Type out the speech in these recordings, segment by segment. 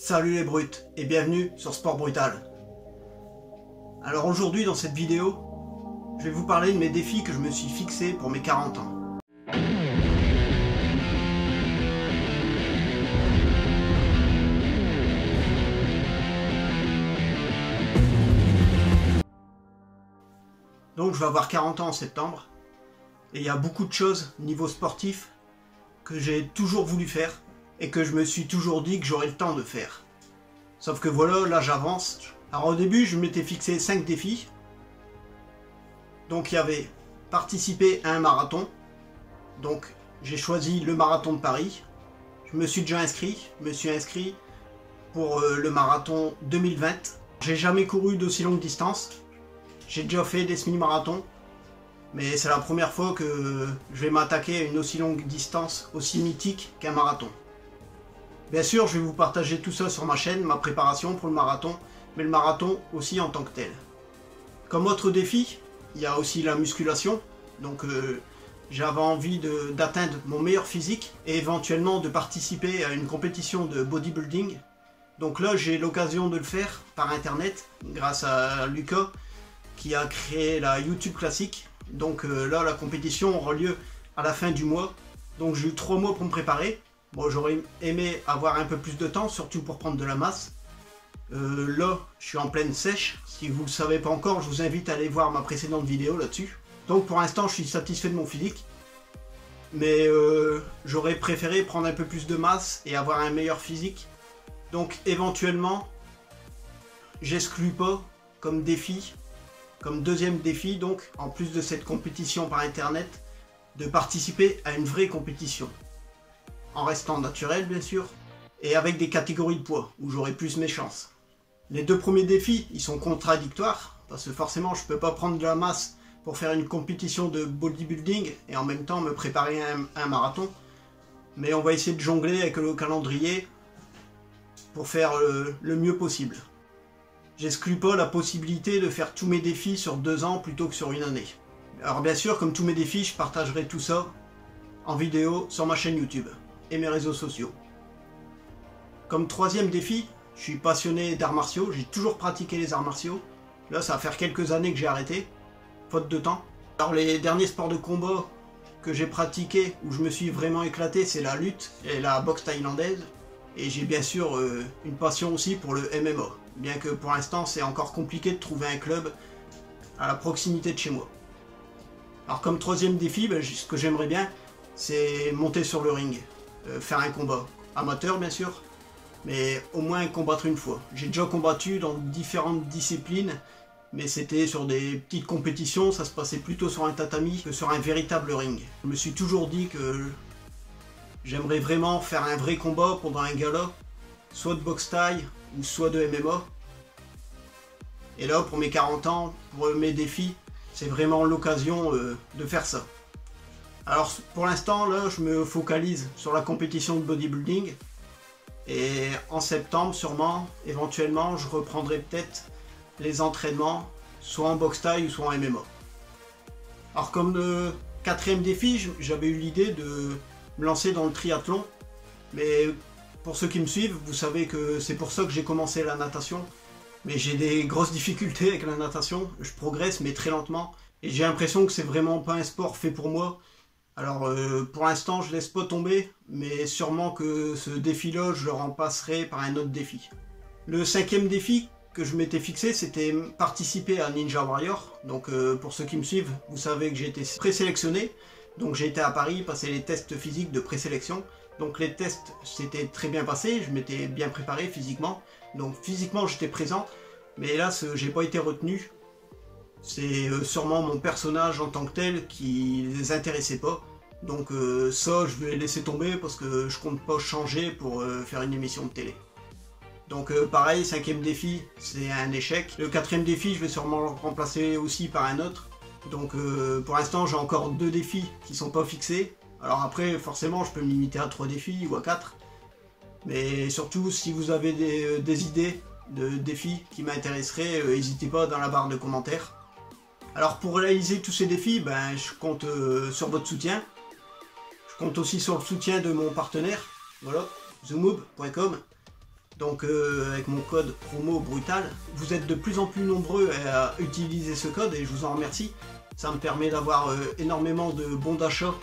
Salut les brutes et bienvenue sur Sport Brutal. Alors aujourd'hui dans cette vidéo, je vais vous parler de mes défis que je me suis fixés pour mes 40 ans. Donc je vais avoir 40 ans en septembre et il y a beaucoup de choses niveau sportif que j'ai toujours voulu faire et que je me suis toujours dit que j'aurais le temps de faire. Sauf que voilà, là j'avance. Alors au début je m'étais fixé 5 défis. Donc il y avait participer à un marathon. Donc j'ai choisi le marathon de Paris. Je me suis déjà inscrit. Je me suis inscrit pour le marathon 2020. J'ai jamais couru d'aussi longue distance. J'ai déjà fait des semi-marathons. Mais c'est la première fois que je vais m'attaquer à une aussi longue distance, aussi mythique qu'un marathon. Bien sûr, je vais vous partager tout ça sur ma chaîne, ma préparation pour le marathon, mais le marathon aussi en tant que tel. Comme autre défi, il y a aussi la musculation. Donc j'avais envie d'atteindre mon meilleur physique et éventuellement de participer à une compétition de bodybuilding. Donc là, j'ai l'occasion de le faire par internet, grâce à Lucas, qui a créé la YouTube Classique. Donc là, la compétition aura lieu à la fin du mois. Donc j'ai eu 3 mois pour me préparer. Bon, j'aurais aimé avoir un peu plus de temps, surtout pour prendre de la masse. Là, je suis en pleine sèche. Si vous ne le savez pas encore, je vous invite à aller voir ma précédente vidéo là-dessus. Donc pour l'instant, je suis satisfait de mon physique. Mais j'aurais préféré prendre un peu plus de masse et avoir un meilleur physique. Donc éventuellement, j'exclus pas comme défi, comme deuxième défi, donc en plus de cette compétition par internet, de participer à une vraie compétition. En restant naturel bien sûr, et avec des catégories de poids, où j'aurai plus mes chances. Les deux premiers défis, ils sont contradictoires, parce que forcément je peux pas prendre de la masse pour faire une compétition de bodybuilding, et en même temps me préparer à un marathon. Mais on va essayer de jongler avec le calendrier, pour faire le mieux possible. J'exclus pas la possibilité de faire tous mes défis sur 2 ans plutôt que sur une année. Alors bien sûr, comme tous mes défis, je partagerai tout ça en vidéo sur ma chaîne YouTube et mes réseaux sociaux. Comme troisième défi, je suis passionné d'arts martiaux, j'ai toujours pratiqué les arts martiaux. Là, ça va faire quelques années que j'ai arrêté, faute de temps. Alors les derniers sports de combat que j'ai pratiqués, où je me suis vraiment éclaté, c'est la lutte et la boxe thaïlandaise. Et j'ai bien sûr une passion aussi pour le MMA, bien que pour l'instant c'est encore compliqué de trouver un club à la proximité de chez moi. Alors comme troisième défi, ce que j'aimerais bien, c'est monter sur le ring, faire un combat. Amateur bien sûr, mais au moins combattre une fois. J'ai déjà combattu dans différentes disciplines, mais c'était sur des petites compétitions, ça se passait plutôt sur un tatami que sur un véritable ring. Je me suis toujours dit que j'aimerais vraiment faire un vrai combat pendant un gala, soit de boxe thaï ou soit de MMA. Et là, pour mes 40 ans, pour mes défis, c'est vraiment l'occasion de faire ça. Alors pour l'instant, là, je me focalise sur la compétition de bodybuilding. Et en septembre, sûrement, éventuellement, je reprendrai peut-être les entraînements, soit en boxe thaï ou soit en MMA. Alors comme quatrième défi, j'avais eu l'idée de me lancer dans le triathlon, mais pour ceux qui me suivent, vous savez que c'est pour ça que j'ai commencé la natation, mais j'ai des grosses difficultés avec la natation, je progresse mais très lentement, et j'ai l'impression que c'est vraiment pas un sport fait pour moi. Alors pour l'instant je laisse pas tomber, mais sûrement que ce défi-là je le remplacerai par un autre défi. Le cinquième défi que je m'étais fixé, c'était participer à Ninja Warrior, donc pour ceux qui me suivent, vous savez que j'ai été présélectionné. Donc j'ai été à Paris passer les tests physiques de présélection. Donc les tests s'étaient très bien passés, je m'étais bien préparé physiquement. Donc physiquement j'étais présent, mais hélas j'ai pas été retenu. C'est sûrement mon personnage en tant que tel qui les intéressait pas. Donc ça je vais laisser tomber parce que je compte pas changer pour faire une émission de télé. Donc pareil, cinquième défi c'est un échec. Le quatrième défi je vais sûrement le remplacer aussi par un autre. Donc pour l'instant j'ai encore 2 défis qui sont pas fixés. Alors après forcément je peux me limiter à 3 défis ou à 4. Mais surtout si vous avez des idées de défis qui m'intéresseraient, n'hésitez pas dans la barre de commentaires. Alors pour réaliser tous ces défis, je compte sur votre soutien. Je compte aussi sur le soutien de mon partenaire, voilà, zoomoob.com. Donc avec mon code promo Brutal, vous êtes de plus en plus nombreux à utiliser ce code et je vous en remercie. Ça me permet d'avoir énormément de bons d'achat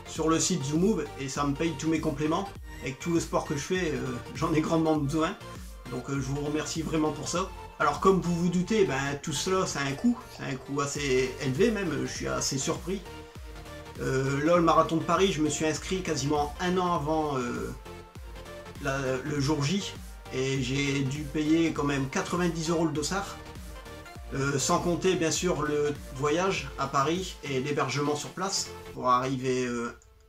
sur le site Zoomove et ça me paye tous mes compléments. Avec tout le sport que je fais, j'en ai grandement besoin. Donc je vous remercie vraiment pour ça. Alors comme vous vous doutez, tout cela c'est un coût assez élevé même, je suis assez surpris. Là le marathon de Paris, je me suis inscrit quasiment un an avant le jour J et j'ai dû payer quand même 90 € le dossard. Sans compter bien sûr le voyage à Paris et l'hébergement sur place pour arriver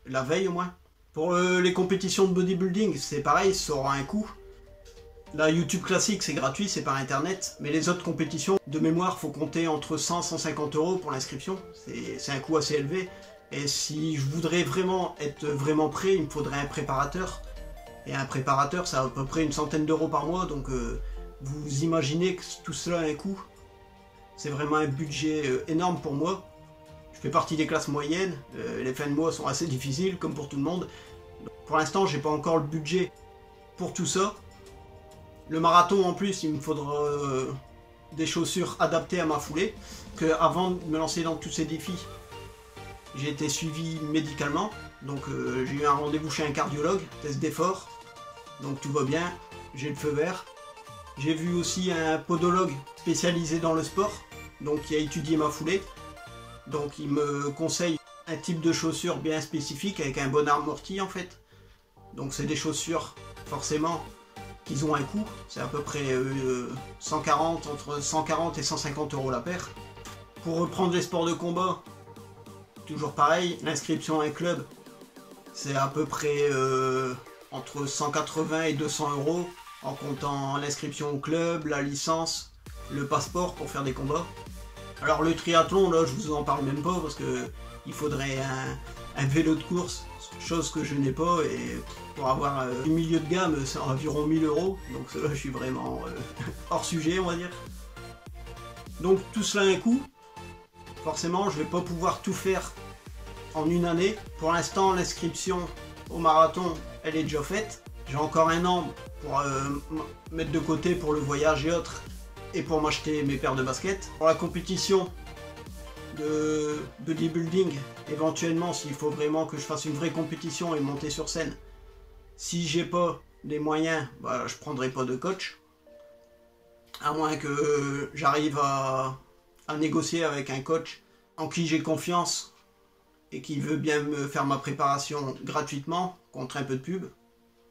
la veille au moins. Pour les compétitions de bodybuilding, c'est pareil, ça aura un coût. La YouTube classique c'est gratuit, c'est par internet, mais les autres compétitions, de mémoire, faut compter entre 100 et 150 € pour l'inscription. C'est un coût assez élevé. Et si je voudrais vraiment être vraiment prêt, il me faudrait un préparateur. Et un préparateur, ça a à peu près une centaine d'euros par mois, donc vous imaginez que tout cela a un coût. C'est vraiment un budget énorme pour moi. Je fais partie des classes moyennes, les fins de mois sont assez difficiles, comme pour tout le monde. Pour l'instant, j'ai pas encore le budget pour tout ça. Le marathon, en plus, il me faudra des chaussures adaptées à ma foulée. Avant de me lancer dans tous ces défis, j'ai été suivi médicalement. Donc j'ai eu un rendez-vous chez un cardiologue, test d'effort. Donc tout va bien, j'ai le feu vert. J'ai vu aussi un podologue spécialisé dans le sport, donc qui a étudié ma foulée. Donc il me conseille un type de chaussures bien spécifique avec un bon amorti en fait. Donc c'est des chaussures forcément qui ont un coût, c'est à peu près entre 140 et 150 € la paire. Pour reprendre les sports de combat, toujours pareil, l'inscription à un club, c'est à peu près entre 180 et 200 € en comptant l'inscription au club, la licence, le passeport pour faire des combats. Alors le triathlon, là, je vous en parle même pas parce que il faudrait un vélo de course, chose que je n'ai pas, et pour avoir un milieu de gamme, c'est environ 1000 €, donc là, je suis vraiment hors sujet, on va dire. Donc tout cela a un coût. Forcément, je vais pas pouvoir tout faire en une année. Pour l'instant, l'inscription au marathon, elle est déjà faite. J'ai encore un an pour mettre de côté pour le voyage et autres, et pour m'acheter mes paires de baskets. Pour la compétition de bodybuilding, éventuellement, s'il faut vraiment que je fasse une vraie compétition et monter sur scène, si j'ai pas les moyens, je prendrai pas de coach. À moins que j'arrive à négocier avec un coach en qui j'ai confiance et qui veut bien me faire ma préparation gratuitement, contre un peu de pub.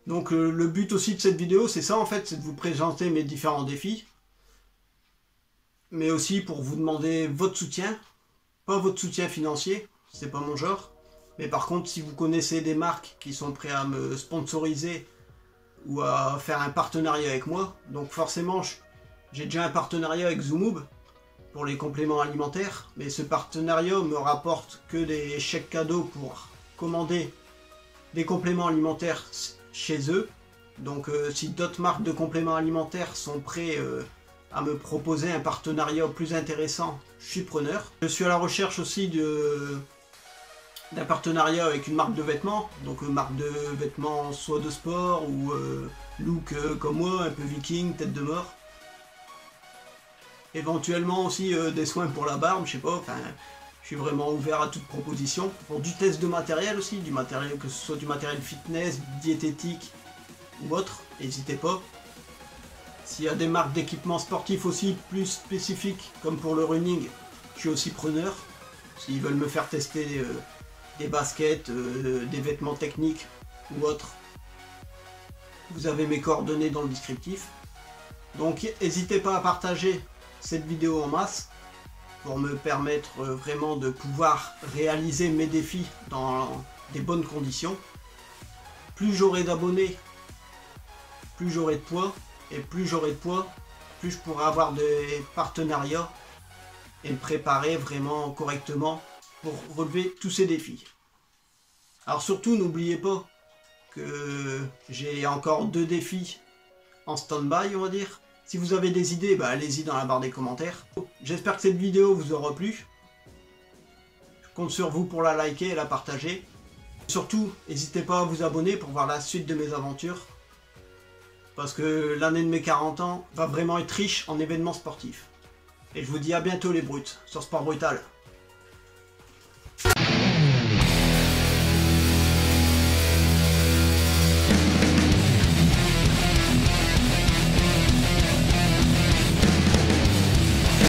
Donc le but aussi de cette vidéo, c'est ça en fait, c'est de vous présenter mes différents défis, mais aussi pour vous demander votre soutien, pas votre soutien financier, c'est pas mon genre, mais par contre si vous connaissez des marques qui sont prêtes à me sponsoriser ou à faire un partenariat avec moi, donc forcément j'ai déjà un partenariat avec Zoomove pour les compléments alimentaires, mais ce partenariat me rapporte que des chèques cadeaux pour commander des compléments alimentaires chez eux. Donc si d'autres marques de compléments alimentaires sont prêts à me proposer un partenariat plus intéressant, je suis preneur. Je suis à la recherche aussi d'un partenariat avec une marque de vêtements, donc une marque de vêtements soit de sport ou look comme moi, un peu viking, tête de mort. Éventuellement aussi des soins pour la barbe, je sais pas, enfin je suis vraiment ouvert à toute proposition. Pour du test de matériel aussi, du matériel, que ce soit du matériel fitness, diététique ou autre, n'hésitez pas. S'il y a des marques d'équipements sportifs aussi plus spécifiques, comme pour le running, je suis aussi preneur. S'ils veulent me faire tester des baskets, des vêtements techniques ou autres, vous avez mes coordonnées dans le descriptif. Donc n'hésitez pas à partager cette vidéo en masse pour me permettre vraiment de pouvoir réaliser mes défis dans des bonnes conditions. Plus j'aurai d'abonnés, plus j'aurai de poids, et plus j'aurai de poids, plus je pourrai avoir des partenariats et me préparer vraiment correctement pour relever tous ces défis. Alors surtout, n'oubliez pas que j'ai encore 2 défis en stand-by, on va dire. Si vous avez des idées, allez-y dans la barre des commentaires. J'espère que cette vidéo vous aura plu. Je compte sur vous pour la liker et la partager. Surtout, n'hésitez pas à vous abonner pour voir la suite de mes aventures. parce que l'année de mes 40 ans va vraiment être riche en événements sportifs. Et je vous dis à bientôt les brutes, sur Sport Brutal.